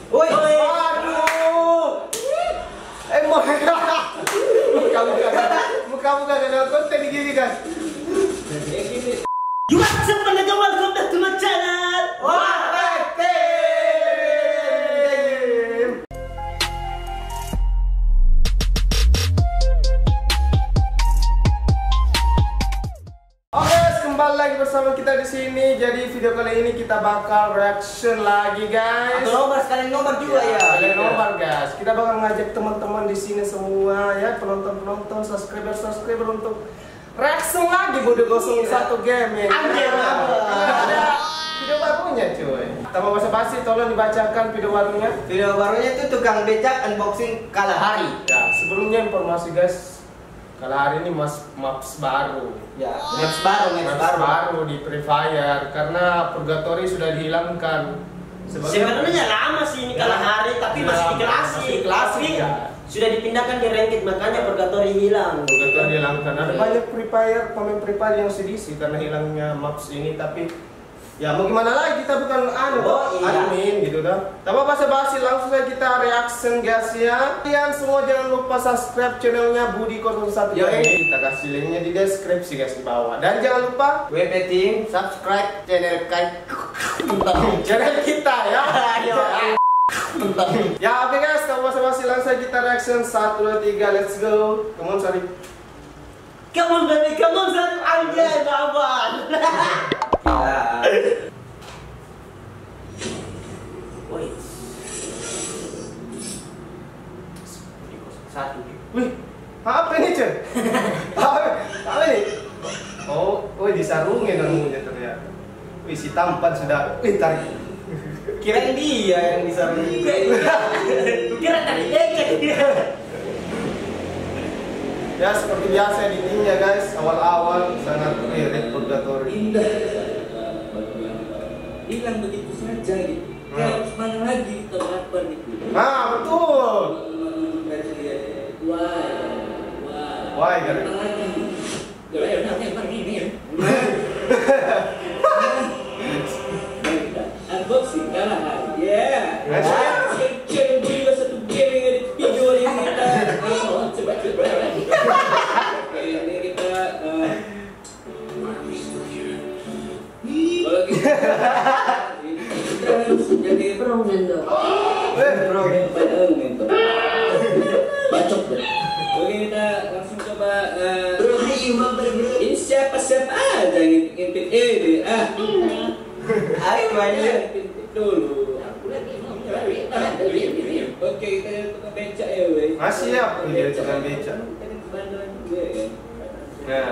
Woi. Aduh. Muka-muka gak konten gini guys. You what's up and welcome back to my channel. Wahtek Team. Oke, kembali lagi bersama kita di sini. Jadi video kali ini kita bakal reaction lagi, guys. Atau nobar sekalian nobar juga ya. Sekalian nobar, guys. Kita bakal ngajak teman-teman di sini semua ya, penonton-penonton, subscriber untuk reaction lagi Budi 01 game ya. Anjir, ada video barunya, cuy. Tanpa basa-basi, tolong dibacakan video barunya. Video barunya itu tukang becak unboxing Kalahari. Ya, sebelumnya informasi, guys. Kalahari ini maps baru. Ya, maps baru di Free Fire karena Purgatory sudah dihilangkan. Sebenarnya lama sih ini Kalahari, tapi masih di klasik. Klasik ya. Sudah dipindahkan di ranked, makanya Purgatory hilang. Purgatory dihilangkan. Ada banyak pemain Free Fire yang sedih sih karena hilangnya maps ini, tapi ya mau gimana lagi, kita bukan admin gitu dah. Tanpa basa-basi langsung saja kita reaction, guys ya. Kalian semua jangan lupa subscribe channelnya Budi 01. Kita kasih linknya di deskripsi, guys, di bawah. Dan jangan lupa WP Team subscribe channel channel kita ya. Ya oke, guys, tanpa basa-basi langsung saja kita reaction 1, 2, 3, let's go. Come on, sorry. Come on baby, come on son. Anjay, baban. Woi. Satu. Wih, apa ini, cuy? Apa ini? Oh, disarungin namanya ternyata. Wih, si tampan sudah. Wih, tarik. Kirain dia yang disarungin. Kira tadi dia. Ya, seperti biasa editingnya, guys. Awal-awal sangat red Purgatory. Indah, hilang begitu saja gitu. Harus mana lagi terapkan itu. Nah, betul. Why, guys? Unboxing Kalahari, ya. Yes. Juga satu game yang ada video ini kita. Coba. Oke, ini kita. Kalau kita harus jadi bacok deh. Oke, kita langsung coba. Ini siapa aja yang ngintip ini? Ayo banyak. Ngintip dulu. Oke, kita tukang becak ya, weh. Masih ya, video tukang becak. Nah,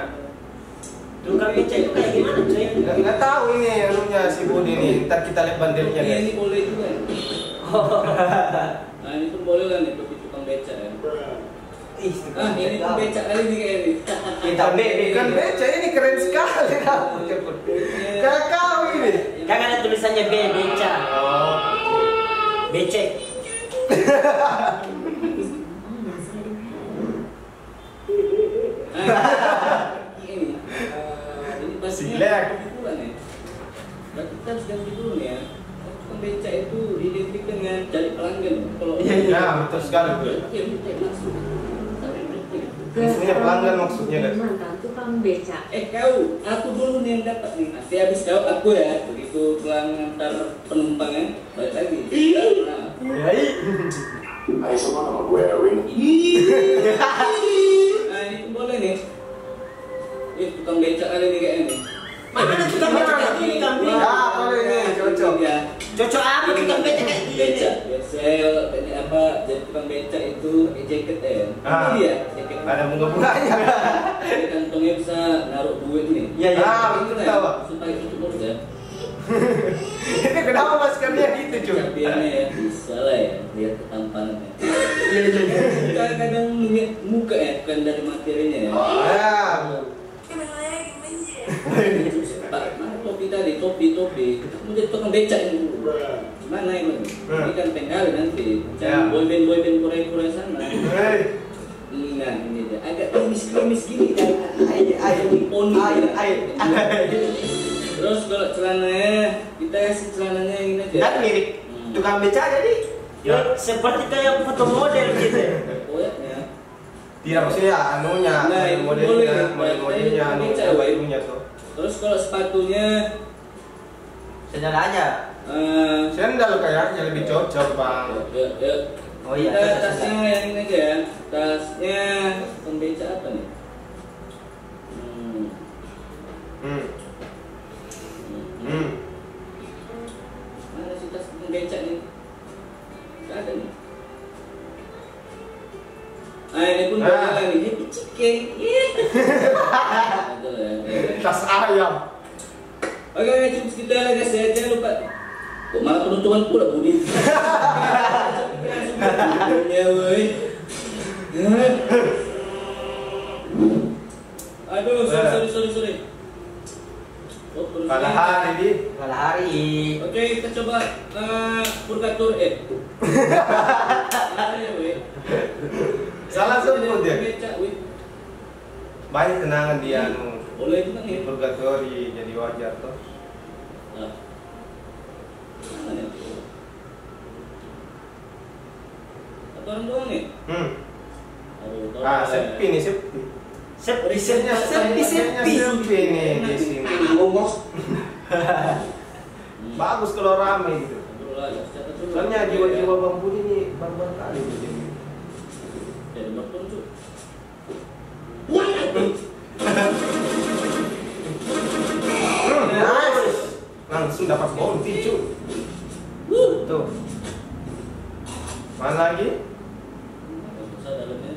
Tukang becak itu kayak gimana, cuy? nggak tahu ini anunya si Budi nih. Ntar kita lihat bandelnya, Ini guys. boleh juga. Nah, ini pun boleh lah nih, tapi tukang becak ya. Ini pun becak kali nih kayak ini. Kita Bukan becak, ini keren sekali kamu. Kayak kau ini. Kan ada tulisannya becak. Oh. Becek. Ini pasti Silek. pula nih. Berarti kita harus ganti dulu nih ya. Tukang becak itu identik dengan cari pelanggan. Kalau Ya, betul sekali, Bro. Maksudnya pelanggan maksudnya, guys. Tukang becak. Kau, aku dulu nih yang dapat nih. Nanti habis kau aku ya. Begitu pelanggan antar penumpang ya, balik lagi. Nah, Hai semua, nama gue Erwin. nah ini pun boleh nih. Ini tukang becak kali nih kayaknya nih. Mana ada tukang becak kayak gini, kambing? Ya, kalau ini cocok. Ya. Cocok apa tukang becak kayak gini? Becak. Biasanya ini apa? Jadi tukang becak itu pakai jaket ya. Ini dia jaket. Ada bunga-bunganya. Jadi kantongnya bisa naruh duit nih. Iya, iya. Betul tahu, Pak. Supaya tutup mulut ya. Ini kenapa maskernya gitu, cuy? Biarnya ya bisa lah ya. Lihat ketampanannya. Iya, iya, iya. Kadang-kadang lihat muka ya, bukan dari materinya ya. Ya. Pak, mana topi tadi? Topi. Mau jadi tukang becak ini dulu. Mana ini? Ini kan penggal nanti. Jangan boyband Korea sana. Hei. Nah ini dia. Agak klimis gini kan. Air poni. Terus kalau celananya kita kasih celananya yang ini aja. Kan mirip tukang becak jadi. Ya, seperti kayak foto model gitu. Koyaknya. Tidak maksudnya anunya, Nah, itu modelnya, boleh. modelnya, anu, Ini cewek. anunya tuh. Terus kalau sepatunya Sendal aja. Sendal kayaknya lebih cocok bang. ya. Oh iya, Kita cocok tasnya sendal. yang ini aja. Tasnya pembeca apa nih? Mana sih tas pembeca nih? Gak ada nih. Ini pun boleh nih. Happy chicken. Ada ya. Tas ayam. Oke, cukup segitu ya guys ya. Jangan lupa. Kok malah penutupan pula Budi. Ya woi. Aduh, sorry. Oh, Pada hari di. Kalah hari. Oke, kita coba purgatur ya, woi. Salah sebut ya. Beca, woi. Banyak kenangan dia anu. Boleh juga nih. Purgatori jadi wajar tuh. Nah. Mana nih? Satu orang doang nih? Aduh, Sepi nih, sepi. Sepi. Sepi nih di sini. Bagus kalau rame gitu. Soalnya jiwa-jiwa Bang Budi nih baru-baru kali begini. Jadi berpun tuh. Nice. Langsung dapat bounty cuy. Tuh. Mana lagi? Susah dalamnya.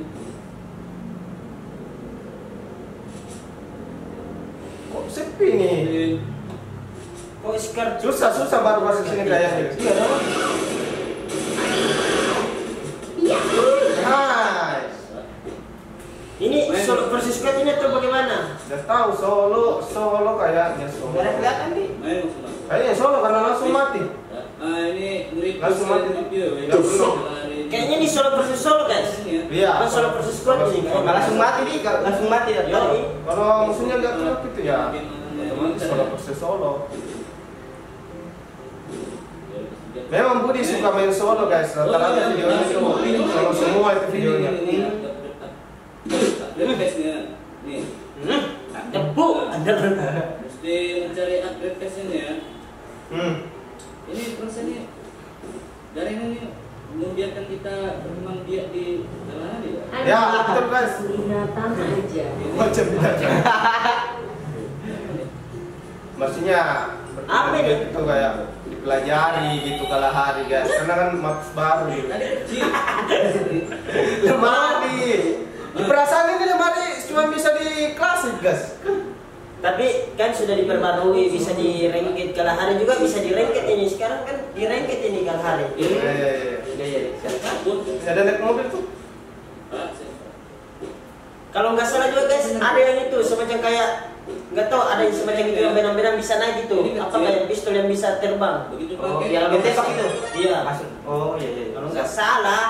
Kok sepi nih? Kok sekarang Susah baru masuk sini kayaknya. Iya dong. Nice. ini solo versus squad ini atau bagaimana? Udah tahu Solo kayaknya Solo. Gak ada kelihatan nih. Main langsung masuk. Kayaknya Solo karena langsung mati. Ini nge-review Langsung mati. review. Kayaknya ini solo versus solo guys. Iya. Bukan solo versus squad ini. Oh, langsung mati nih, langsung mati ya. Yoi. Kalau musuhnya nggak keluar gitu ya. Otomatis Solo versus Solo. Memang Budi suka main Solo guys. Rata-rata videonya itu Solo semua itu videonya. Nih. Debu. Mesti mencari upgrade testnya ya. Ini rasanya dari ini membiarkan kita berkembang biak di jalanan ya. Ya, betul guys. Binatang aja. Macam biasa. Maksudnya Apa ini? itu kayak dipelajari gitu kala hari guys. Karena kan maps baru gitu. Tadi kecil. Lemari. Di perasaan ini lemari cuma bisa di klasik guys. Tapi kan sudah diperbarui, bisa di ranked Kalahari juga bisa di ranked ini. Sekarang kan di ranked ini Kalahari. Iya. Takut. Ada naik mobil tuh. Kalau nggak salah juga guys, ada yang itu semacam kayak nggak tahu ada yang semacam itu yang benang-benang bisa naik gitu. Ini Apa kecil. kayak pistol yang bisa terbang? Begitu Oh, pakai. yang lebih tembak itu. Iya. Masuk. Oh iya. Kalau nggak salah,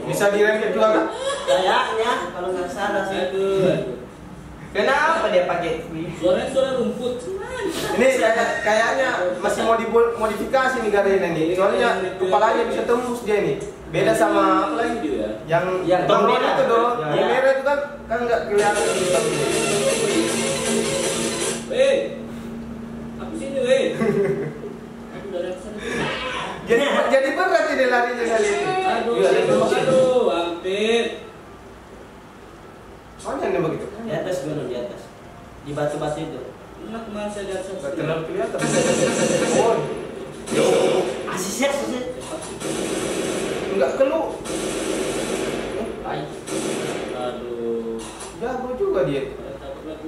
Bisa di ranked juga kan? kayaknya kalau nggak salah sih. Aduh. Kenapa dia pakai wih? Suara rumput. Ini kayaknya masih mau dimodifikasi nih Garena nih. Soalnya kepalanya bisa tembus dia nih. Beda sama apa lagi? Yang Tom Tom merah. itu dong. Ya. Yang merah itu kan nggak kelihatan gitu. Apa sih ini weh? Aku udah rasa. Jadi berat ini larinya kali ini. Aduh, hampir. Soalnya nih begitu. Di atas gunung, di atas. Di batu-batu itu. Enak kemana saya dari Nggak terlalu kelihatan. Oh, Asisnya. nggak keluh. Baik. Aduh. Jago juga dia. Takut aku.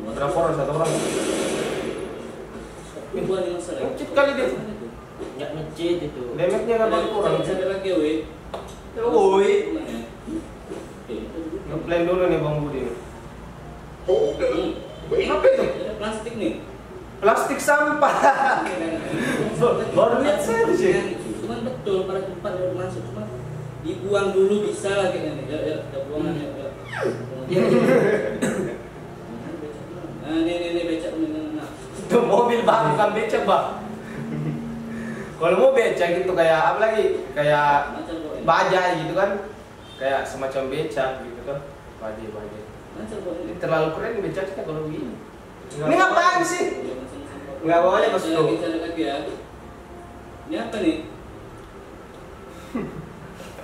Berapa orang? Satu orang. Gua nih masalah. Ngecit kali dia. Nggak ngecit itu. Damage-nya nggak bakal kurang. Sampai lagi weh. Woi. Mana ya? Oke. Ngeplan dulu nih Bang Budi. Hmm. Apa itu? Ada plastik nih. Plastik sampah. Baru lihat saya di sini. Cuman betul pada tempat yang masuk cuma dibuang dulu bisa lah kayaknya nih. Ya, kita buangan ya. Iya. Nah, ini becak bener. Nah. Itu mobil bangka bukan beca Pak. Kalau mau beca gitu kayak apa lagi? Kayak Macam kok ini. bajai gitu kan. Kayak semacam beca gitu kan. Bajai. Macam kok ini. Ini terlalu keren beca kita kalau begini. Ini ngapain sih? Nggak boleh masuk tuh. Kita lihat ya. Ini apa nih?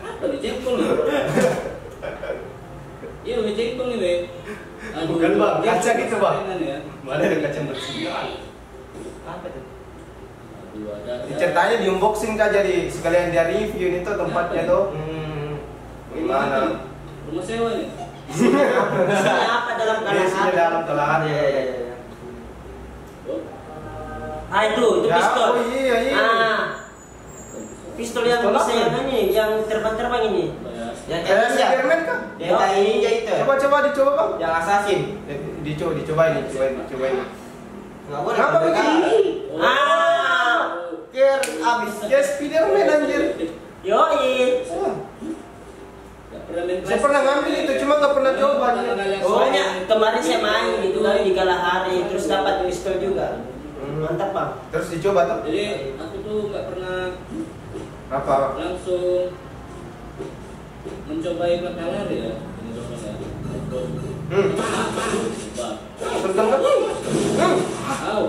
Apa nih jengkol nih? Iya, weh jengkol nih weh. Aduh, Bukan, Bang. Kaca jengkol gitu, Bang. kesayangan ya. Mana ada kaca bersih? Apa tuh? Aduh, ada. Ceritanya di unboxing kah jadi sekalian dia review itu tempatnya tuh. Gimana? Rumah sewa nih. Isinya apa dalam Isinya kalahari? dalam telan. Iya. Oh, Ah itu Ya, pistol. oh iya. Ah, pistol yang Pistol bisa apa? yang ini, yang terbang-terbang ini. apa ya? Yang Kayak ninja. Spiderman kah? Yang kayak ninja itu. Coba dicoba Bang. Yang assassin. Dicoba ini. Nggak boleh. Kenapa boleh begini? Oh. Ah, Ker abis. Ya Spiderman anjir. yoi. Nggak pernah main Saya pernah ngambil itu, cuma nggak pernah coba. Soalnya kemarin saya main gitu kan di Kalahari, terus dapat pistol juga. Mantap Bang. Terus dicoba tuh. Jadi aku tuh nggak pernah Apa? langsung mencobai makanan ya. Ini contohnya. Coba. Pegang kan? Au.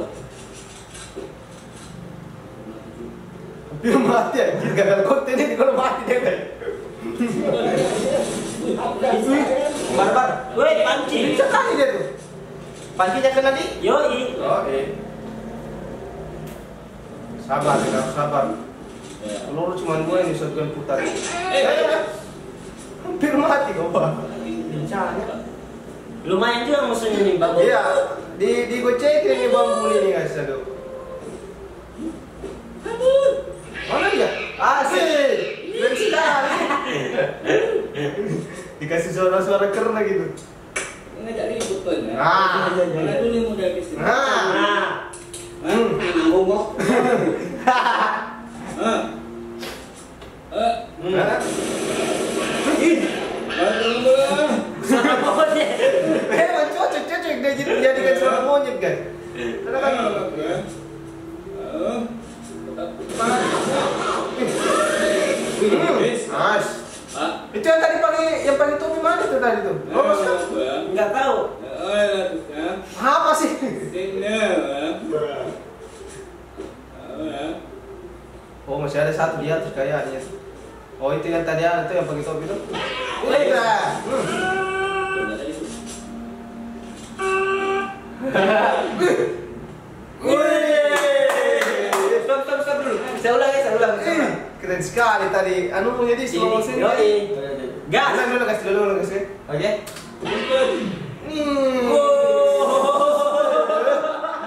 Hampir mati anjir, gagal konten ini kalau mati deh. Barbar. Woi, panci. Bisa kali dia tuh. Panci jangan nanti. Yoi. Oh, sabar, kita harus sabar. Ya. Peluru cuma dua ini shotgun putar. Eh. Hampir mati kau Pak. Lumayan juga musuhnya nih Bang. Iya, digocekin nih bambu ini guys, aduh. Mana dia? Asik. Keren sekali. Dikasih suara-suara keren gitu. Ini ngajak ribut kan ya. Ah. Mana dulu yang muda habis ini? Nah. Bongok. Nah. Suara monyet. Memang cocok dia jadikan suara monyet kan. Karena kan Mas. Itu yang tadi pakai topi mana itu tadi tuh? Lolos kan? Enggak tahu. Apa sih? Oh masih ada satu di atas kayaknya. Oh itu yang tadi ada tuh yang pakai topi tuh. Udah. Stop dulu. Saya ulang. Keren sekali tadi. Anu punya di slow motion. Yoi. Gas. Ulang dulu kasih dulu kasih. Oke.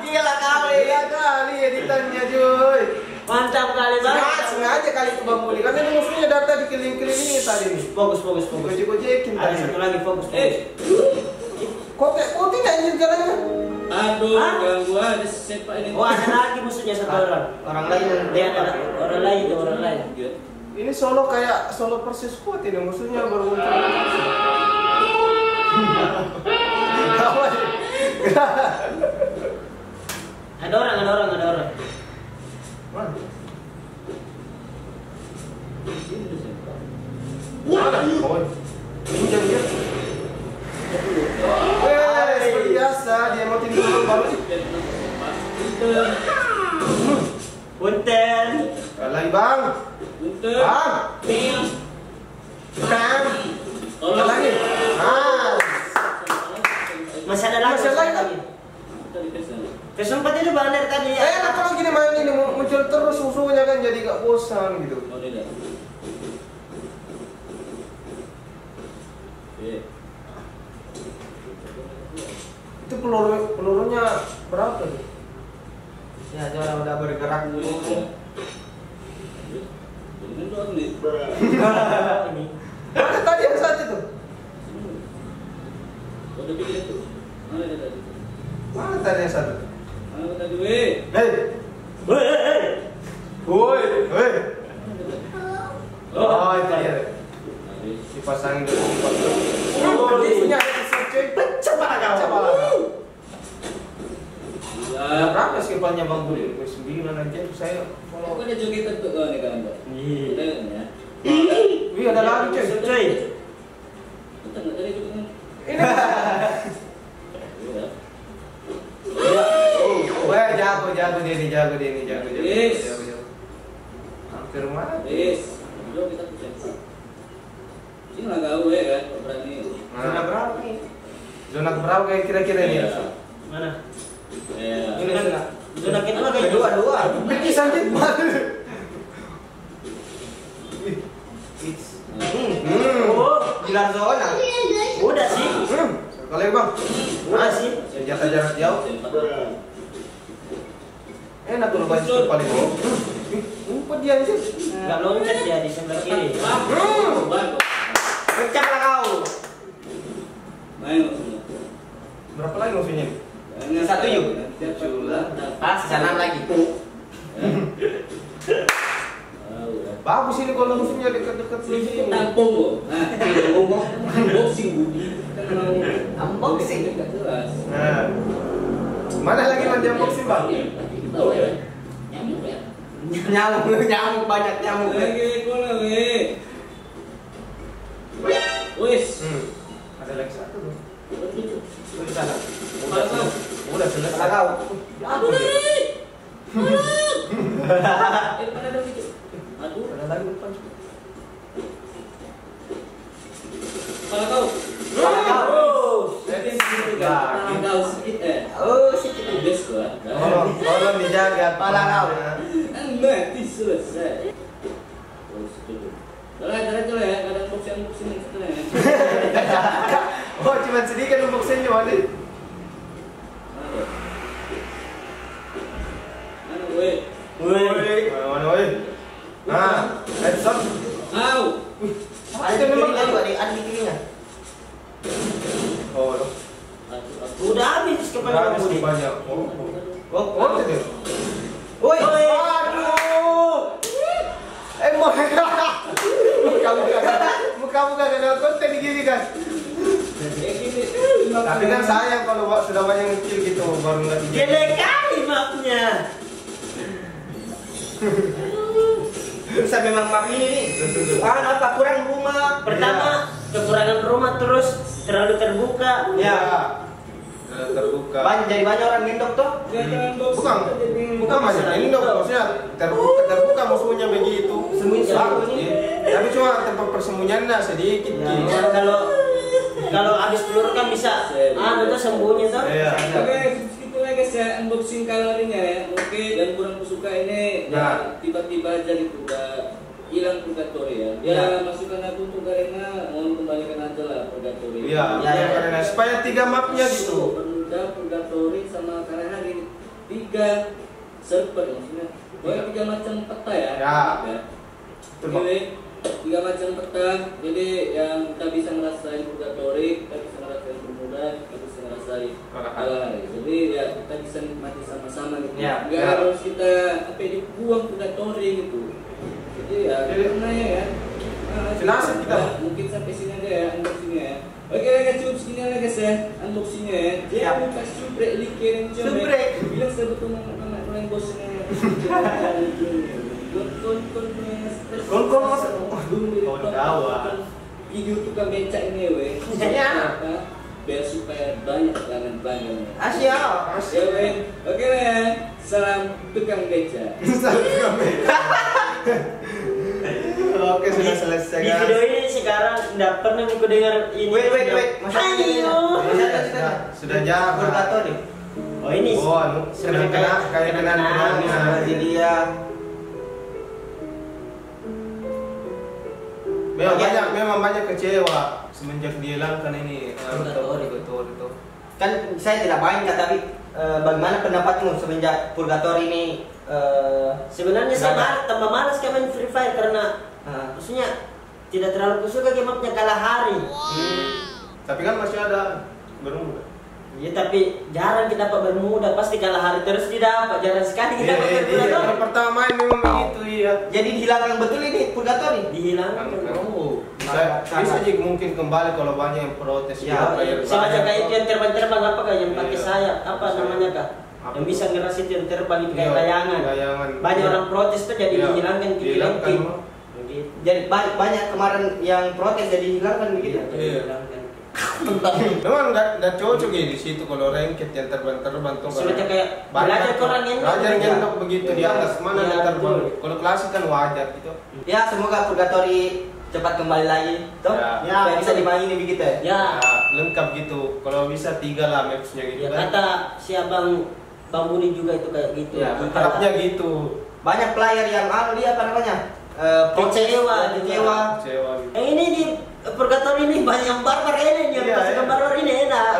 Gila kali editannya Joy. Mantap kali Bang. Sengaja kali itu bambu ini. Karena ini musuhnya data di keliling-keliling ini tadi nih. Fokus. Gojek-gojekin Ada tadi. satu lagi fokus. Kotek anjir jalannya. Aduh, Hah? ganggu ada sepak ini. Oh ada lagi musuhnya satu orang. Orang lain. Dia ada orang lain. Ini solo kayak solo persis kuat ini musuhnya baru muncul. Awas. Ada orang. Mana? Oh. Hujan dia. Seperti biasa dia mau tidur baru. Punten. Lagi bang. Bang. Bang. Tolong. Lagi. Ah. Masih ada lagi. Masih ada lagi. Kesempat itu Bang dari tadi ya. Enak kalau gini main ini muncul terus musuhnya kan jadi gak bosan gitu. Oh, tidak. Itu pelurunya berapa tuh? Ya, jangan udah bergerak dulu. Ini tuh aku nih. Ini. Mana tadi yang satu tuh? Kau udah bikin itu? Mana dia tadi? Mana tadi yang satu? Mana tadi weh? Hei. Woi. Oh itu dia. Dipasangin dulu. Oh, ini ada cuy. Pecah pala kau. Pecah pala kau. Gila. Berapa skipalnya Bang Budi? gimana aja tuh saya Kok ada joget tuh nih kan? Iya. Udah ya. wih ada lagi coy. Coy. Kita nggak ada joget. Ini Udah. wah jago dia nih jago. Yes. Jago. Hampir mana? Yes. Yo kita bisa. Ini nggak gaul ya kan? Berani. Zona berapa nih? Zona berapa kayak kira-kira nih? Mana? Ya. Ini zona. Zona kedua kayak Dua. Pergi sakit banget. Oh, Gilar zona. udah sih. Kalau bang, Udah sih. senjata jarak jauh. Enak kalau baju paling bawah. Ngumpet dia aja. Enggak loncat dia di sebelah kiri. Pecah lah kau. Main. Berapa lagi musuhnya? Satu yuk. Pas Sana lagi. Bagus ini kalau musuhnya dekat-dekat sini. Tampung kok. Nah, unboxing budi. Unboxing. Enggak jelas. Nah, mana lagi manja unboxing bang? Tahu ya? Nyamuk ya. Nyamuk banyak nyamuk. Lagi kono we. Wes. Ada lagi satu dong. Udah Sana. Udah selesai. Salah kau. Aduh nih. Mana dong itu? Aduh, Ada lagi depan. kepala kau. Jadi situ kan. Kau sedikit Oh, sedikit. Udah gua. Tolong dijaga Pala kau. Mati selesai. Terus itu. Jalan dulu ya, kadang unboxing itu ya. Oh, cuma sedikit unboxingnya mana? Mana weh? Mana woi? Nah, headshot. Au. Ada di kiri juga nih, ada di kirinya. Oh, loh. Udah habis kepada Udah kamu habis nih. banyak. Oh, itu. Woi. Aduh. Mau mukamu gak ada konten gini kan? Tapi kan sayang kalau sudah banyak kecil gitu baru nggak digini. Gede kali mapnya. Bisa memang map ini nih. Apa kurang rumah? Pertama, kekurangan rumah, terus terlalu terbuka. Ya. Terbuka. Jadi banyak orang nindok tuh. Bukan masalah ini dong, maksudnya terbuka musuhnya begitu. Sembunyi Bagus sembunyi. nih. Tapi cuma tempat persembunyiannya sedikit. Ya, gitu. kan kalau habis peluru kan bisa tuh sembunyi tuh. Iya. Oke, itu lah guys ya, unboxing kalorinya ya. Oke, dan kurang suka ini Nah. tiba-tiba aja gitu udah hilang purgatory ya. Ya, masukan aku untuk Garena, mohon kembalikan aja lah purgatory. Iya, Ya. karena supaya 3 mapnya gitu. Benda purgatory sama karena hari 3 server maksudnya. Pokoknya 3 macam peta ya. Ya. Betul, Bang. Jadi 3 macam peta. Jadi yang kita bisa ngerasain purgatory, kita bisa ngerasain permudah, kita bisa ngerasain kalahari. Jadi ya kita bisa nikmati sama-sama gitu. Ya. Nggak harus kita dibuang purgatory gitu. Jadi ya karena ya. Jelas kita. Mungkin sampai sini aja ya unboxingnya ya. Oke guys, cukup segini aja guys ya unboxingnya ya. Jangan lupa subrek liker yang Subrek. bilang saya betul main bosnya. Kon gawat. Video tukang becak ini weh. Ya. Biar supaya banyak pelanggan-pelanggan. Asia. Ya weh. Oke lah ya. Salam tukang becak. Oke, sudah selesai Di guys. video ini sekarang tidak pernah aku dengar ini. Wait. Ayo. Sudah jago. Purgatory. Oh ini. Oh, sebenarnya kayak kenal-kenalnya. Jadi dia. Memang banyak kecewa semenjak dihilangkan ini Purgatory. itu. Kan saya tidak main Kak, tapi bagaimana pendapatmu semenjak Purgatory ini? Sebenarnya saya tambah malas ke main Free Fire karena maksudnya tidak terlalu kusuka game mapnya Kalahari. Tapi kan masih ada bermuda. Iya tapi jarang kita dapat bermuda, pasti Kalahari terus didapat, jarang sekali kita dapat bermuda. Yang pertama main memang begitu iya. Jadi dihilangkan betul ini Purgatory. Dihilangkan. Oh, bisa juga mungkin kembali kalau banyak yang protes. Ya, Free Fire Semacam banyak. kayak itu yang terbang-terbang apa kayak yang pakai sayap, apa namanya kak? yang bisa ngeras itu yang terbalik kayak Iya, layangan. layangan. Banyak Iya. orang protes tuh jadi Iya. dihilangkan Dihilangkan. titik. Begitu. Jadi banyak kemarin yang protes jadi hilangkan begitu. Jadi Iya. dihilangkan. Memang nggak cocok ya di situ kalau rengket yang terbang-terbang tuh. Semacam kayak belajar ke orang ngendok. Belajar Iya. ngendok begitu di atas mana Iya, yang terbang. betul. Kalau klasik kan wajar gitu. Ya semoga Purgatory cepat kembali lagi, toh? Ya. Supaya bisa dimainin begitu ya. Ya. Ya, lengkap gitu. Kalau bisa 3 lah mapsnya gitu Ya kan. kata si Bang Buni juga itu kayak gitu. Ya, Kita harapnya gitu. Banyak player yang dia apa namanya? Protes, Kecewa, kecewa. Kecewa gitu. Yang ini di Purgatory ini banyak yang barbar ini, yang Iya, pasukan iya. barbar ini enak.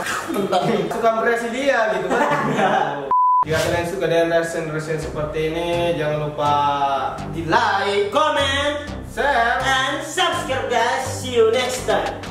Suka impresi dia gitu kan. Jika kalian suka dengan resen seperti ini, jangan lupa Di like, comment, share. and subscribe guys. See you next time.